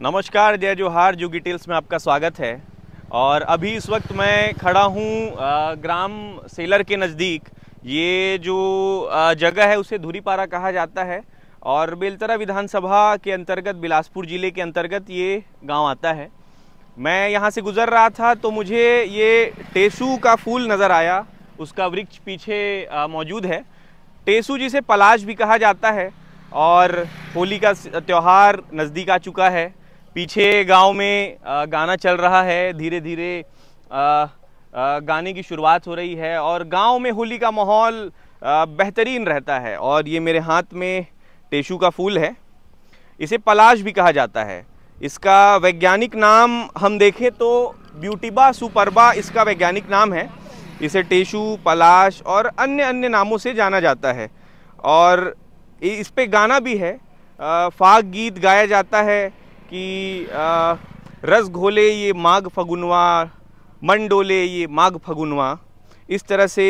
नमस्कार, जय जोहार। जोगी टेल्स में आपका स्वागत है। और अभी इस वक्त मैं खड़ा हूँ ग्राम सेलर के नज़दीक। ये जो जगह है उसे धुरीपारा कहा जाता है और बेलतरा विधानसभा के अंतर्गत, बिलासपुर ज़िले के अंतर्गत ये गांव आता है। मैं यहाँ से गुज़र रहा था तो मुझे ये टेसू का फूल नज़र आया। उसका वृक्ष पीछे मौजूद है। टेसू जिसे पलाश भी कहा जाता है और होली का त्यौहार नज़दीक आ चुका है। पीछे गांव में गाना चल रहा है, धीरे धीरे गाने की शुरुआत हो रही है और गांव में होली का माहौल बेहतरीन रहता है। और ये मेरे हाथ में टेसू का फूल है। इसे पलाश भी कहा जाता है। इसका वैज्ञानिक नाम हम देखें तो ब्यूटिबा सुपरबा इसका वैज्ञानिक नाम है। इसे टेसू, पलाश और अन्य नामों से जाना जाता है। और इस पे गाना भी है, फाग गीत गाया जाता है कि रस घोले ये माघ फगुनवा, मन डोले ये माघ फगुनवा। इस तरह से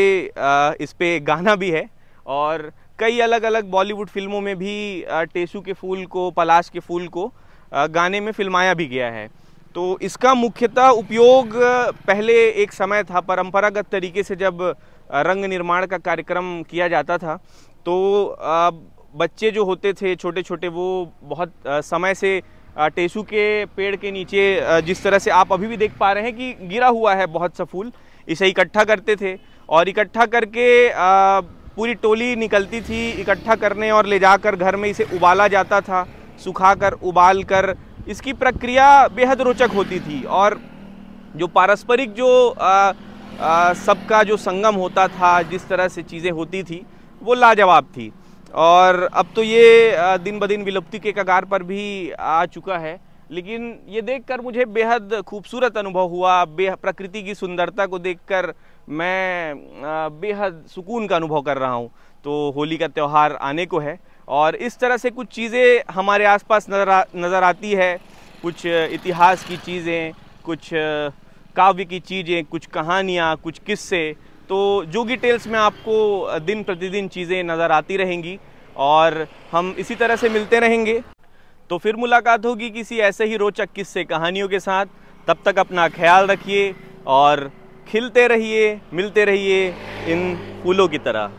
इस पे गाना भी है। और कई अलग अलग बॉलीवुड फिल्मों में भी टेसू के फूल को, पलाश के फूल को गाने में फिल्माया भी गया है। तो इसका मुख्यतः उपयोग पहले एक समय था, परंपरागत तरीके से जब रंग निर्माण का कार्यक्रम किया जाता था तो बच्चे जो होते थे छोटे छोटे, वो बहुत समय से टेसू के पेड़ के नीचे, जिस तरह से आप अभी भी देख पा रहे हैं कि गिरा हुआ है बहुत सा फूल, इसे इकट्ठा करते थे। और इकट्ठा करके पूरी टोली निकलती थी इकट्ठा करने और ले जाकर घर में इसे उबाला जाता था, सुखाकर उबाल कर। इसकी प्रक्रिया बेहद रोचक होती थी और जो पारस्परिक जो सबका जो संगम होता था, जिस तरह से चीज़ें होती थी, वो लाजवाब थी। और अब तो ये दिन ब दिन विलुप्ति के कगार पर भी आ चुका है। लेकिन ये देखकर मुझे बेहद खूबसूरत अनुभव हुआ। प्रकृति की सुंदरता को देखकर मैं बेहद सुकून का अनुभव कर रहा हूँ। तो होली का त्यौहार आने को है और इस तरह से कुछ चीज़ें हमारे आसपास नज़र आती है। कुछ इतिहास की चीज़ें, कुछ काव्य की चीज़ें, कुछ कहानियाँ, कुछ किस्से। तो जोगी टेल्स में आपको दिन प्रतिदिन चीज़ें नज़र आती रहेंगी और हम इसी तरह से मिलते रहेंगे। तो फिर मुलाकात होगी किसी ऐसे ही रोचक किस्से, कहानियों के साथ। तब तक अपना ख्याल रखिए और खिलते रहिए, मिलते रहिए इन फूलों की तरह।